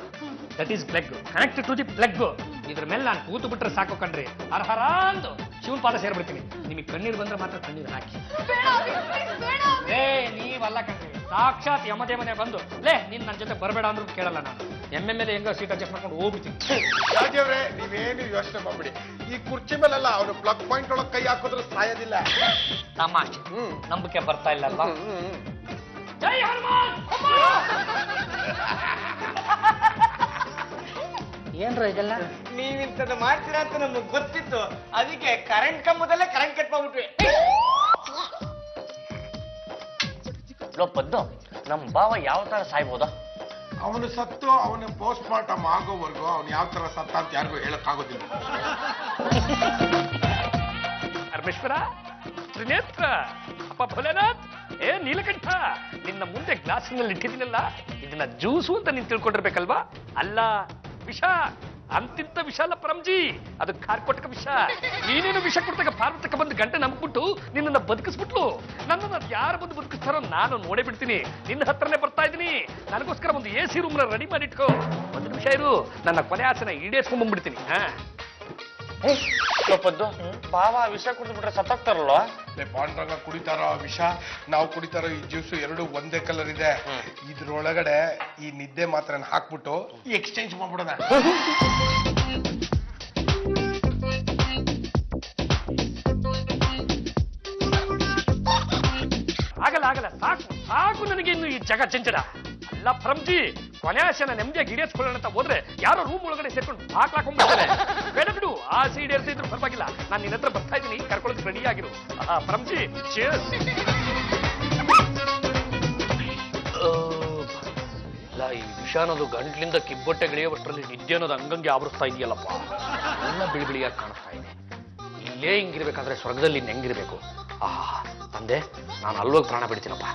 S9: that is plug, connected to the plug. ಇದ್ರ ಮೇಲೆ ನಾನು ಕೂತು ಬಿಟ್ರೆ ಸಾಕು ಕಣ್ರಿ, ಹರ ಅಂದು ಶಿವನ್ ಪಾದ ಸೇರ್ಬಿಡ್ತೀನಿ. ನಿಮಗೆ ಕಣ್ಣೀರು ಬಂದ್ರೆ ಮಾತ್ರ ಕಣ್ಣೀರು ಹಾಕಿ. ನೀವಲ್ಲ ಕಣ್ರಿ, ಸಾಕ್ಷಾತ್ ಯಮದೇವನೇ ಬಂದು ಲೇ ನೀನ್ ನನ್ನ ಜೊತೆ ಬರಬೇಡ ಅಂದ್ರೂ ಕೇಳಲ್ಲ. ನಾನು ಮೇಲೆ ಹೆಂಗೋ ಸೀಟ್ ಅಡ್ಜಸ್ಟ್ ಮಾಡ್ಕೊಂಡು ಹೋಗ್ಬಿಡ್ತೀನಿ.
S7: ಜಾಜಿ ಅವರೇ, ನೀವೇನು ಯೋಚನೆ ಮಾಡ್ಬಿಡಿ. ಈ ಕುರ್ಚಿ ಮೇಲೆಲ್ಲ ಅವನು ಪ್ಲಗ್ ಪಾಯಿಂಟ್ ಒಳಗೆ ಕೈ ಹಾಕಿದ್ರು ಸಾಯೋದಿಲ್ಲ.
S9: ತಮಾಷೆ, ನಂಬಿಕೆ ಬರ್ತಾ ಇಲ್ಲ ಅಲ್ವಾ? ಜೈ ಹನುಮಾನ್. ಏನ್ರ ಇದೆಲ್ಲ?
S8: ನೀವಿಂತದ್ದು ಮಾಡ್ತೀರಾ ಅಂತ ನಮಗ್ ಗೊತ್ತಿತ್ತು, ಅದಕ್ಕೆ ಕರೆಂಟ್ ಕಂಬದಲ್ಲೇ ಕರೆಂಟ್ ಕಟ್ ಮಾಡ್ಬಿಟ್ವಿ. ಪದ್ದು, ನಮ್ ಭಾವ ಯಾವ ತರ ಸಾಯ್ಬೋದ?
S7: ಅವನು ಸತ್ತು ಅವನ ಪೋಸ್ಟ್ ಮಾರ್ಟಮ್ ಆಗೋವರೆಗೂ ಅವ್ನು ಯಾವ ತರ ಸತ್ತ ಅಂತ ಯಾರಿಗೂ ಹೇಳಕ್ ಆಗೋದಿಲ್ಲ.
S9: ಪರಮೇಶ್ವರ, ತ್ರಿನೇತ್ರ, ಅಪ್ಪ ಭೋಲೆನಾಥ್, ನೀಲಕಂಠ, ನಿನ್ನ ಮುಂದೆ ಗ್ಲಾಸಿನಲ್ಲಿ ಇಟ್ಟಿದ್ದೀನಲ್ಲ, ಇದನ್ನ ಜ್ಯೂಸು ಅಂತ ನೀನ್ ತಿಳ್ಕೊಂಡಿರ್ಬೇಕಲ್ವಾ? ಅಲ್ಲ, ವಿಷ. ಅಂತಿಂತ ವಿಷ ಅಲ್ಲ ಪರಂಜಿ, ಅದು ಕಾರ್ಕೋಟಕ ವಿಷ. ನೀನೇನು ವಿಷ ಕೊಡ್ತಾಗ ಪಾರ್ವತಕ್ಕೆ ಬಂದು ಗಂಟೆ ನಂಬ್ಬಿಟ್ಟು ನಿನ್ನನ್ನು ಬದುಕಿಸ್ಬಿಟ್ಲು. ನನ್ನನ್ನು ಯಾರು ಬಂದು ಬದುಕಿಸ್ತಾರೋ ನಾನು ನೋಡೇ ಬಿಡ್ತೀನಿ. ನಿನ್ನ ಹತ್ರನೇ ಬರ್ತಾ ಇದ್ದೀನಿ. ನನಗೋಸ್ಕರ ಒಂದು AC ರೂಮ್ನ ರೆಡಿ ಮಾಡಿಟ್ಕೋ. ಒಂದು ನಿಮಿಷ ಇರು, ನನ್ನ ಕೊನೆ ಆಸೆನ ಈಡೇರ್ಸ್ಕೊಂಡ್ ಬಂದ್ಬಿಡ್ತೀನಿ.
S8: ಪದ್ದು, ಭಾವ ವಿಷ ಕುಡಿದು ಬಿಟ್ರೆ ಸತ್ತಾಗ್ತಾರಲ್ವಾ?
S7: ಪಾಂಡ್ರಂಗ ಕುಡಿತಾರೋ ವಿಷ, ನಾವು ಕುಡಿತಾರೋ ಈ ಜ್ಯೂಸು ಎರಡು ಒಂದೇ ಕಲರ್ ಇದೆ. ಇದ್ರೊಳಗಡೆ ಈ ನಿದ್ದೆ ಮಾತ್ರ ಹಾಕ್ಬಿಟ್ಟು ಎಕ್ಸ್ಚೇಂಜ್ ಮಾಡ್ಬಿಡೋಣ.
S9: ಆಗಲ್ಲ, ಸಾಕು ನನಗೆ ಇನ್ನು ಈ ಜಗ ಚಂಚಲ. ಅಲ್ಲ ಪರಂಜಿ, ಕೊನೆ ಆಸೆನ ನೆಮ್ಮದಿಯಾಗಿ ಈಡೇರಿಸ್ಕೊಳ್ಳೋಣ ಅಂತ ಹೋದ್ರೆ ಯಾರೋ ರೂಮ್ ಒಳಗಡೆ ಸೇರ್ಕೊಂಡು ಹಾಕ್ಲಾಕೊಂಡ್ಬಿಡ್ತಾರೆ. ಬೇಡ ಬಿಡು, ಆಸೆ ಈಡೇರಿಸಿದ್ರು ಪರವಾಗಿಲ್ಲ. ನಾನು ನಿನ್ನ ಹತ್ರ ಬರ್ತಾ ಇದ್ದೀನಿ, ಕರ್ಕೊಳ್ಳೋದಕ್ಕೆ ರೆಡಿ ಆಗಿರು. ಪರಂಜಿ, ಈ ವಿಷ ಅನ್ನೋದು ಗಂಟ್ಲಿಂದ ಕಿಬ್ಬೊಟ್ಟೆ ಗಿಳಿಯೋವಷ್ಟರಲ್ಲಿ ನಿದ್ದೆ ಅನ್ನೋದು ಅಂಗಂಗೆ ಆವರಿಸ್ತಾ ಇದೆಯಲ್ಲಪ್ಪ. ಎಲ್ಲ ಬಿಳಿ ಬಿಳಿಯಾಗಿ ಕಾಣಿಸ್ತಾ ಇದೆ. ಇಲ್ಲೇ ಹಿಂಗಿರ್ಬೇಕಾದ್ರೆ ಸ್ವರ್ಗದಲ್ಲಿ ಇನ್ನು ಹೆಂಗಿರ್ಬೇಕು? ನನ್ನ ಅಂದೆ ನಾನು ಅಲ್ಲೋಗಿ ಪ್ರಾಣ ಬಿಡ್ತೀನಪ್ಪ.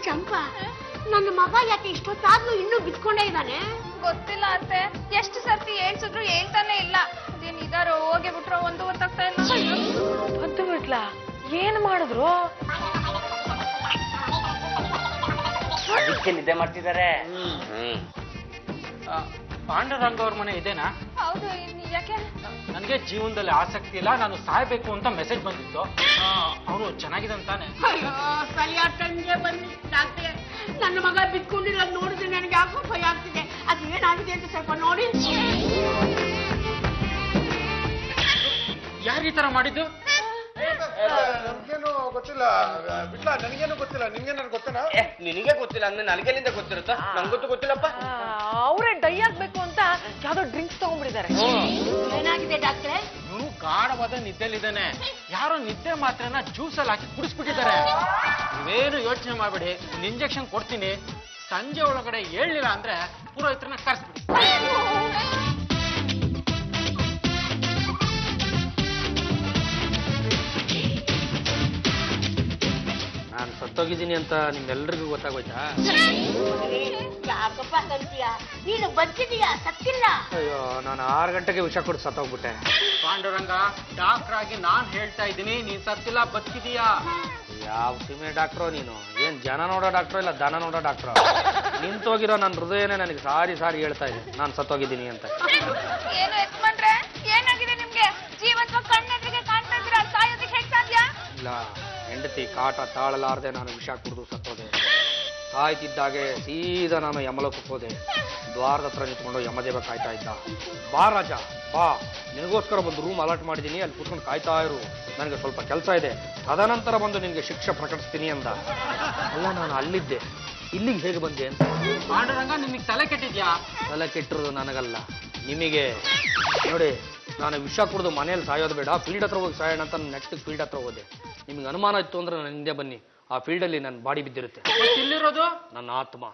S5: ಚಂಪಾ, ನನ್ನ ಮಗ ಯಾಕೆ ಇಷ್ಟೊತ್ತಾದ್ರೂ ಇನ್ನೂ ಬಿದ್ಕೊಂಡೇ ಇದ್ದಾನೆ?
S2: ಗೊತ್ತಿಲ್ಲ ಅತ್ತೆ, ಎಷ್ಟು ಸರ್ತಿ ಹೇಳ್ಸಿದ್ರು ಹೇಳ್ತಾನೆ ಇಲ್ಲ. ಅದೇನ್ ಇದಾರೋ ಹೋಗಿ ಬಿಟ್ರೋ ಒಂದು ಗೊತ್ತಾಗ್ತಾ ಇಲ್ಲ.
S3: ಬಂದು ಬಿಟ್ಲಾ? ಏನ್ ಮಾಡಿದ್ರು?
S8: ಅದಕ್ಕೆ ನಿದ್ದೆ ಮಾಡ್ತಿದ್ದಾರೆ.
S6: ಪಾಂಡುರಂಗ ಅವ್ರ ಮನೆ ಇದೇನಾ?
S2: ಹೌದು, ಯಾಕೆ?
S6: ನನಗೆ ಜೀವನದಲ್ಲಿ ಆಸಕ್ತಿ ಇಲ್ಲ, ನಾನು ಸಾಯ್ಬೇಕು ಅಂತ ಮೆಸೇಜ್ ಬಂದಿತ್ತು. ಅವರು ಚೆನ್ನಾಗಿದೆ ಅಂತಾನೆ.
S5: ಅಯ್ಯೋ, ಸರಿಯಾದ ಟೈಮ್ಗೆ ಬನ್ನಿ ಡಾಕ್ಟ್ರೆ. ನನ್ನ ಮಗ ಬಿದ್ಕೊಂಡಿರೋದು ನೋಡಿದ್ರೆ ನನಗೆ ಯಾಕೋ ಭಯ ಆಗ್ತಿದೆ. ಅದು ಏನಾಗಿದೆ ಅಂತ ಸ್ವಲ್ಪ ನೋಡಿ.
S6: ಯಾರು ಈ ತರ ಮಾಡಿದ್ದು?
S7: ನನ್ಗೇನು ಗೊತ್ತಿಲ್ಲ ಬಿಟ್ಲ, ನನಗೇನು ಗೊತ್ತಿಲ್ಲ. ನಿನ್ಗೇನಾರು ಗೊತ್ತೇನಾ?
S8: ನಿನಗೆ ಗೊತ್ತಿಲ್ಲ ಅಂದ್ರೆ ನನಗೆಲ್ಲಿಂದ ಗೊತ್ತಿರುತ್ತಾ? ನಂಗೊತ್ತು ಗೊತ್ತಿಲ್ಲಪ್ಪ.
S3: ಅವರೇ ಡೈ ಆಗ್ಬೇಕು ಅಂತ ಯಾವ್ದೋ ಡ್ರಿಂಕ್ಸ್ ತಗೊಂಡ್ಬಿಟ್ಟಿದ್ದಾರೆ.
S5: ಏನಾಗಿದೆ ಡಾಕ್ಟ್ರೆ?
S6: ಇವನು ಗಾಢವಾದ ನಿದ್ದೆಲಿದ್ದಾನೆ. ಯಾರೋ ನಿದ್ದೆ ಮಾತ್ರನ ಜ್ಯೂಸ್ ಅಲ್ಲಿ ಹಾಕಿ ಕುಡಿಸ್ಬಿಟ್ಟಿದ್ದಾರೆ. ನೀವೇನು ಯೋಚನೆ ಮಾಡ್ಬೇಡಿ, ಒಂದು ಇಂಜೆಕ್ಷನ್ ಕೊಡ್ತೀನಿ. ಸಂಜೆ ಒಳಗಡೆ ಹೇಳಿಲ್ಲ ಅಂದ್ರೆ ಪುರೋಹಿತರನ್ನ ಕರ್ಸ್ಬಿಡಿ.
S9: ನಾನು ಸತ್ತೋಗಿದ್ದೀನಿ ಅಂತ ನಿಮ್ಮೆಲ್ರಿಗೂ ಗೊತ್ತಾಗೋಯ್ತಾ?
S5: ಯಾಕಪ್ಪ ಕಂತೀಯ? ನೀನು ಬದುಕಿದೀಯಾ, ಸತ್ತಿಲ್ಲ.
S9: ಅಯ್ಯೋ, ನಾನು 6 ಗಂಟೆಗೆ ವಿಷ ಕೊಟ್ಟು ಸತ್ತೋಗ್ಬಿಟ್ಟೆ.
S6: ಪಾಂಡುರಂಗ, ಡಾಕ್ಟರ್ ಆಗಿ ನಾನ್ ಹೇಳ್ತಾ ಇದ್ದೀನಿ, ನೀನ್ ಸತ್ತಿಲ್ಲ, ಬದುಕಿದೀಯಾ.
S9: ಯಾವ ಸೀಮೆ ಡಾಕ್ಟ್ರೋ ನೀನು? ಏನ್ ಜನ ನೋಡೋ ಡಾಕ್ಟ್ರೋ ಇಲ್ಲ ದನ ನೋಡೋ ಡಾಕ್ಟ್ರೋ? ನಿಂತೋಗಿರೋ ನನ್ನ ಹೃದಯನೇ ನನಗೆ ಸಾರಿ ಹೇಳ್ತಾ ಇದೆ ನಾನು ಸತ್ತೋಗಿದ್ದೀನಿ ಅಂತ.
S2: ಏನು ಯಜಮಾನ್ರೆ, ಏನಾಗಿದೆ ನಿಮ್ಗೆ? ಜೀವಂತ ಕಣ್ಣೆದ್ರಿಗೆ ಕಾಣ್ತಾ ಇದ್ದೀರಾ, ಸಾಯೋದಕ್ಕೆ ಹೇಗ್ ಸಾಧ್ಯ?
S9: ಇಲ್ಲ, ಹೆಂಡತಿ ಕಾಟ ತಾಳಲಾರದೆ ನಾನು ವಿಷ ಕುಡಿದು ಸತ್ತೋದೆ. ಸಾಯ್ತಿದ್ದಾಗೆ ಸೀದಾ ನಾನು ಯಮಲೋಕಕ್ಕೆ ಹೋದೆ. ದ್ವಾರದ ಹತ್ರ ನಿಂತ್ಕೊಂಡು ಯಮದೇವ ಕಾಯ್ತಾ ಇದ್ದ. ಬಾ ರಾಜ ಬಾ, ನಿನಗೋಸ್ಕರ ಒಂದು ರೂಮ್ ಅಲಾಟ್ ಮಾಡಿದ್ದೀನಿ, ಅಲ್ಲಿ ಕೂತ್ಕೊಂಡು ಕಾಯ್ತಾ ಇರು, ನನಗೆ ಸ್ವಲ್ಪ ಕೆಲಸ ಇದೆ, ತದನಂತರ ಬಂದು ನಿನಗೆ ಶಿಕ್ಷೆ ಪ್ರಕಟಿಸ್ತೀನಿ ಅಂದ. ಅಲ್ಲ, ನಾನು ಅಲ್ಲಿದ್ದೆ, ಇಲ್ಲಿಗೆ ಹೇಗೆ ಬಂದೆ ಅಂತ.
S6: ಪಾಂಡುರಂಗ, ನಿನಗೆ ತಲೆ ಕೆಟ್ಟಿದ್ಯಾ?
S9: ತಲೆ ಕೆಟ್ಟಿರೋದು ನನಗಲ್ಲ, ನಿಮಗೆ. ನೋಡಿ, ನಾನು ವಿಷ ಕುಡಿದು ಮನೇಲಿ ಸಾಯೋದು ಬೇಡ, ಫೀಲ್ಡ್ ಹತ್ರ ಹೋಗಿ ಸಾಯೋಣ ಅಂತ ನೆಟ್ಟಿಗೆ ಫೀಲ್ಡ್ ಹತ್ರ ಹೋದೆ. ನಿಮ್ಗೆ ಅನುಮಾನ ಇತ್ತು ಅಂದ್ರೆ ನನ್ನ ಹಿಂದೆ ಬನ್ನಿ, ಆ ಫೀಲ್ಡಲ್ಲಿ ನನ್ನ ಬಾಡಿ ಬಿದ್ದಿರುತ್ತೆ.
S6: ಇಲ್ಲಿರೋದು
S9: ನನ್ನ ಆತ್ಮ.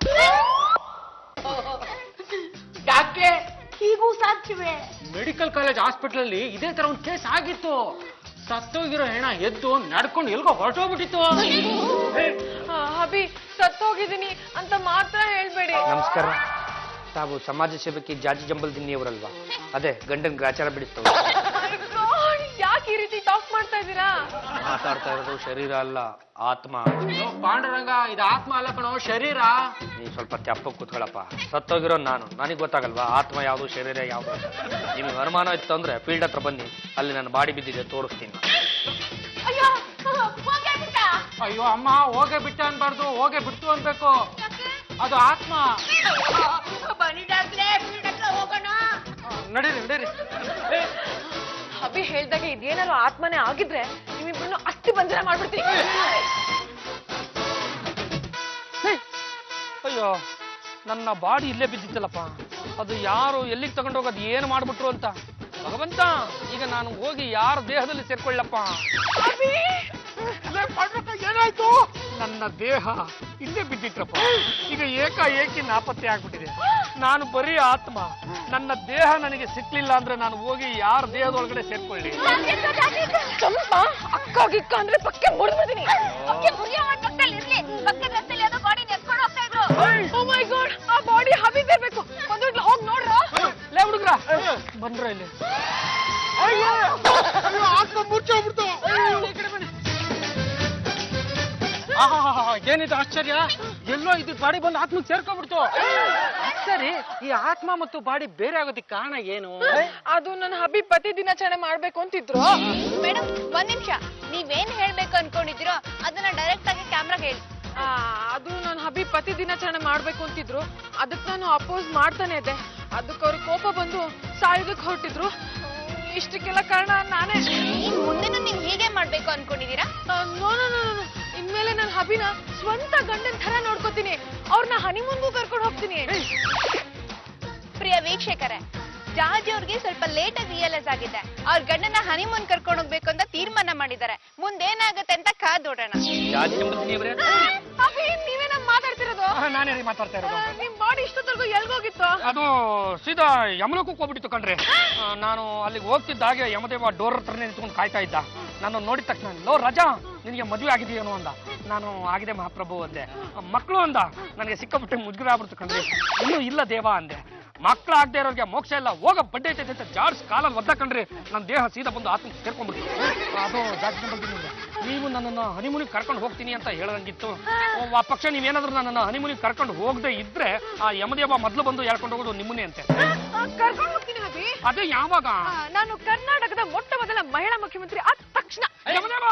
S5: ಡಾಕ್ಟ್ರೆ, ಹೀಗೂ ಸಾಧ್ಯವೇ?
S6: ಮೆಡಿಕಲ್ ಕಾಲೇಜ್ ಹಾಸ್ಪಿಟಲ್ ಅಲ್ಲಿ ಇದೇ ತರ ಒಂದು ಕೇಸ್ ಆಗಿತ್ತು. ಸತ್ತೋಗಿರೋ ಹೆಣ ಎದ್ದು ನಡ್ಕೊಂಡು ಎಲ್ಗೋ ಹೊರಟೋಗ್ಬಿಟ್ಟಿತ್ತು.
S3: ಅಭಿ, ಸತ್ತೋಗಿದ್ದೀನಿ ಅಂತ ಮಾತ್ರ ಹೇಳ್ಬೇಡಿ.
S9: ನಮಸ್ಕಾರ, ತಾವು ಸಮಾಜ ಸೇವಕಿ ಜಾಜಿ ಜಂಬಲ್ ದಿನ್ನಿಯವರಲ್ವಾ? ಅದೇ ಗಂಡನ್ ಗ್ರಾಚಾರ ಬಿಡಿಸ್ತು.
S3: ಯಾಕೆ ಈ ರೀತಿ ಟಾಕ್ ಮಾಡ್ತಾ ಇದ್ದೀರಾ?
S9: ಮಾತಾಡ್ತಾ ಇರೋದು ಶರೀರ ಅಲ್ಲ, ಆತ್ಮ.
S6: ಪಾಂಡುರಂಗ, ಇದು ಆತ್ಮ ಅಲ್ಲ ಕಣೋ, ಶರೀರ.
S9: ನೀವು ಸ್ವಲ್ಪ ತೆಪ್ಪಕ್ಕೆ ಕೂತ್ಕೊಳ್ಳಪ್ಪ. ಸತ್ತೋಗಿರೋ ನಾನು, ನನಗೆ ಗೊತ್ತಾಗಲ್ವಾ ಆತ್ಮ ಯಾವುದು ಶರೀರ ಯಾವುದು ಅಂತ? ನಿಮ್ಗೆ ಅನುಮಾನ ಇತ್ತು ಅಂದ್ರೆ ಫೀಲ್ಡ್ ಹತ್ರ ಬನ್ನಿ, ಅಲ್ಲಿ ನನ್ನ ಬಾಡಿ ಬಿದ್ದಿದೆ, ತೋರಿಸ್ತೀನಿ.
S5: ಅಯ್ಯೋ, ಹೋಗೇ ಬಿಟ್ಟ.
S6: ಅಯ್ಯೋ ಅಮ್ಮ, ಹೋಗೇ ಬಿಟ್ಟ ಅನ್ಬಾರ್ದು, ಹೋಗೇ ಬಿಡ್ತು ಅನ್ಬೇಕು. ಅದು ಆತ್ಮ.
S5: ಬನ್ನಿ ಡಾಕ್ಟ್ರೆ, ಫೀಲ್ಡ್ ಹತ್ರ ಹೋಗೋಣ.
S6: ನಡೀರಿ.
S3: ಅಭಿ ಹೇಳ್ದಾಗೆ ಇದೇನಾದ್ರು ಆತ್ಮನೇ ಆಗಿದ್ರೆ ನಿಮ್ಮಿಬ್ರನ್ನು ಅಸ್ಥಿ ಬಂಧನ ಮಾಡ್ಬಿಡ್ತೀನಿ.
S4: ಅಯ್ಯೋ, ನನ್ನ ಬಾಡಿ ಇಲ್ಲೇ ಬಿದ್ದಿತ್ತಲ್ಲಪ್ಪ, ಅದು ಯಾರು ಎಲ್ಲಿಗೆ ತಗೊಂಡೋಗೋದು ಏನು ಮಾಡ್ಬಿಟ್ರು ಅಂತ. ಭಗವಂತ, ಈಗ ನಾನು ಹೋಗಿ ಯಾರ ದೇಹದಲ್ಲಿ ಸೇರ್ಕೊಳ್ಳಪ್ಪ. ಏನಾಯ್ತು? ನನ್ನ ದೇಹ ಇಲ್ಲೇ ಬಿದ್ದಿಟ್ರಪ್ಪ, ಈಗ ಏಕಾಏಕಿ ನಾಪತ್ತೆ ಆಗ್ಬಿಟ್ಟಿದೆ. ನಾನು ಬರೀ ಆತ್ಮ, ನನ್ನ ದೇಹ ನನಗೆ ಸಿಕ್ಲಿಲ್ಲ ಅಂದ್ರೆ ನಾನು ಹೋಗಿ ಯಾರ ದೇಹದೊಳಗಡೆ ಸೇರ್ಕೊಳ್ಳಿ.
S3: ಚಂಪಾ, ಅಕ್ಕ ಗಿಕ್ಕ ಅಂದ್ರೆ ಪಕ್ಕೆ ಮುರಿದ್ಬಿಡ್ತೀನಿ. Oh my God, ಆ ಬಾಡಿ ಹಬಿದಿರ್ಬೇಕು. ಒಂದು ಹೋಗಿ ನೋಡ್ರ.
S4: ಲೇ ಹುಡುಗ್ರ, ಬಂದ್ರ ಇಲ್ಲಿ. ಆತ್ಮ ಮುಚ್ಚೋಗ್ಬಿಡ್ತು.
S6: ಏನಿದು ಆಶ್ಚರ್ಯ, ಎಲ್ಲೋ ಇದ್ದ ಬಾಡಿ ಬಂದು ಆತ್ಮಕ್ಕೆ ಸೇರ್ಕೊಂಡ್ಬಿಡ್ತು. ಸರಿ, ಈ ಆತ್ಮ ಮತ್ತು ಬಾಡಿ ಬೇರೆ ಆಗೋದಕ್ಕೆ ಕಾರಣ ಏನು?
S3: ಅದು ನನ್ನ ಹಬಿ ಪತಿ ದಿನಾಚರಣೆ ಮಾಡ್ಬೇಕು ಅಂತಿದ್ರು.
S2: ಮೇಡಮ್, ಒಂದ್ ನಿಮಿಷ, ನೀವೇನ್ ಹೇಳ್ಬೇಕು ಅನ್ಕೊಂಡಿದ್ದೀರೋ ಅದನ್ನ ಡೈರೆಕ್ಟ್ ಆಗಿ ಕ್ಯಾಮ್ರಾಗೆ ಹೇಳಿ.
S3: ಅದು ನನ್ನ ಹಬಿ ಪತಿ ದಿನಾಚರಣೆ ಮಾಡ್ಬೇಕು ಅಂತಿದ್ರು, ಅದಕ್ಕೆ ನಾನು ಅಪೋಸ್ ಮಾಡ್ತಾನೆ ಇದ್ದೆ. ಅದಕ್ಕೆ ಅವ್ರಿಗೆ ಕೋಪ ಬಂದು ಸಾಯೋದಕ್ಕೆ ಹೊರಟಿದ್ರು. ಇಷ್ಟಕ್ಕೆಲ್ಲ ಕಾರಣ ನಾನೇ.
S2: ಮುಂದೆನೂ ನೀವು ಹೀಗೆ ಮಾಡ್ಬೇಕು ಅನ್ಕೊಂಡಿದ್ದೀರಾ?
S3: ನೋ, ಇನ್ಮೇಲೆ ನನ್ನ ಹಬಿನ ಸ್ವಂತ ಗಂಡನ ತರ ನೋಡ್ಕೋತೀನಿ. ಅವ್ರನ್ನ ಹನಿಮೂನ್ಗೂ ಕರ್ಕೊಂಡು ಹೋಗ್ತೀನಿ.
S2: ಪ್ರಿಯ ವೀಕ್ಷಕರೇ, ಜಾರ್ಜ್ ಅವ್ರಿಗೆ ಸ್ವಲ್ಪ ಲೇಟ್ ಆಗಿ ರಿಯಲೈಸ್ ಆಗಿದೆ.
S3: ಅವ್ರ ಗಂಡನ ಹನಿಮೂನ್ ಕರ್ಕೊಂಡು ಹೋಗ್ಬೇಕು ಅಂತ ತೀರ್ಮಾನ ಮಾಡಿದ್ದಾರೆ. ಮುಂದೇನಾಗತ್ತೆ ಅಂತ ಕಾದೋಡೋಣ. ನೀವೇನ ಮಾತಾಡ್ತಿರೋದು?
S4: ನಾನೇ ಮಾತಾಡ್ತಾ ಇರೋದು.
S3: ನಿಮ್ ಬಾಡಿ ಇಷ್ಟೊತ್ತರೆಗೂ ಎಲ್ಗೋಗಿತ್ತು?
S4: ಅದು ಸೀದಾ ಯಮಲೋಕಕ್ಕೆ ಹೋಗ್ಬಿಟ್ಟಿತ್ತು ಕಣ್ರಿ. ನಾನು ಅಲ್ಲಿಗೆ ಹೋಗ್ತಿದ್ದಾಗೆ ಯಮದೇವ ಡೋರ್ ಹತ್ರನೇ ನಿಂತ್ಕೊಂಡು ಕಾಯ್ತಾ ಇದ್ದ. ನಾನು ನೋಡಿದ ತಕ್ಷಣ, ಲೋ ರಾಜಾ ನಿನಗೆ ಮದುವೆ ಆಗಿದೆಯೇನೋ ಅಂದ. ನಾನು ಆಗಿದೆ ಮಹಾಪ್ರಭು ಅಂದೆ. ಮಕ್ಕಳು ಅಂದ. ನನಗೆ ಸಿಕ್ಕಾಬಿಟ್ಟೆ ಮುಜುಗರ ಆಗ್ಬಿಡ್ತು ಕಣ್ರಿ. ಇನ್ನೂ ಇಲ್ಲ ದೇವ ಅಂದೆ. ಮಕ್ಕಳು ಆಗದೆ ಇರೋರಿಗೆ ಮೋಕ್ಷ ಇಲ್ಲ, ಹೋಗ ಬಡ್ಡೆ ಐತೆ ಅಂತ ಜಾಡ್ಸ್ ಕಾಲಲ್ಲಿ ಒದ್ದ ಕಣ್ರಿ. ನನ್ನ ದೇಹ ಸೀದಾ ಬಂದು ಆತ್ಮ ಸೇರ್ಕೊಂಡ್ಬಿಡ್ತು. ಅದು ಜಾಸ್ತಿ ಬಂದಿದ್ದೀನಿ. ನೀವು ನನ್ನನ್ನು ಹನಿಮೂನಿಗೆ ಕರ್ಕೊಂಡು ಹೋಗ್ತೀನಿ ಅಂತ ಹೇಳಂಗಿತ್ತು. ಆ ಪಕ್ಷ ನೀವೇನಾದ್ರೂ ನನ್ನನ್ನು ಹನಿಮೂನಿಗೆ ಕರ್ಕೊಂಡು ಹೋಗದೆ ಇದ್ರೆ ಆ ಯಮದೇವ ಮೊದಲು ಬಂದು ಹೇಳ್ಕೊಂಡು ಹೋಗೋದು ನಿಮ್ಮನ್ನೇ ಅಂತೆ.
S3: ಕರ್ಕೊಂಡು ಹೋಗ್ತೀನಿ ಅಭಿ.
S4: ಅದೇ ಯಾವಾಗ?
S3: ನಾನು ಕರ್ನಾಟಕದ ಮೊಟ್ಟ ಮೊದಲ ಮಹಿಳಾ ಮುಖ್ಯಮಂತ್ರಿ ಆದ ತಕ್ಷಣ.
S4: ಯಮದೇವ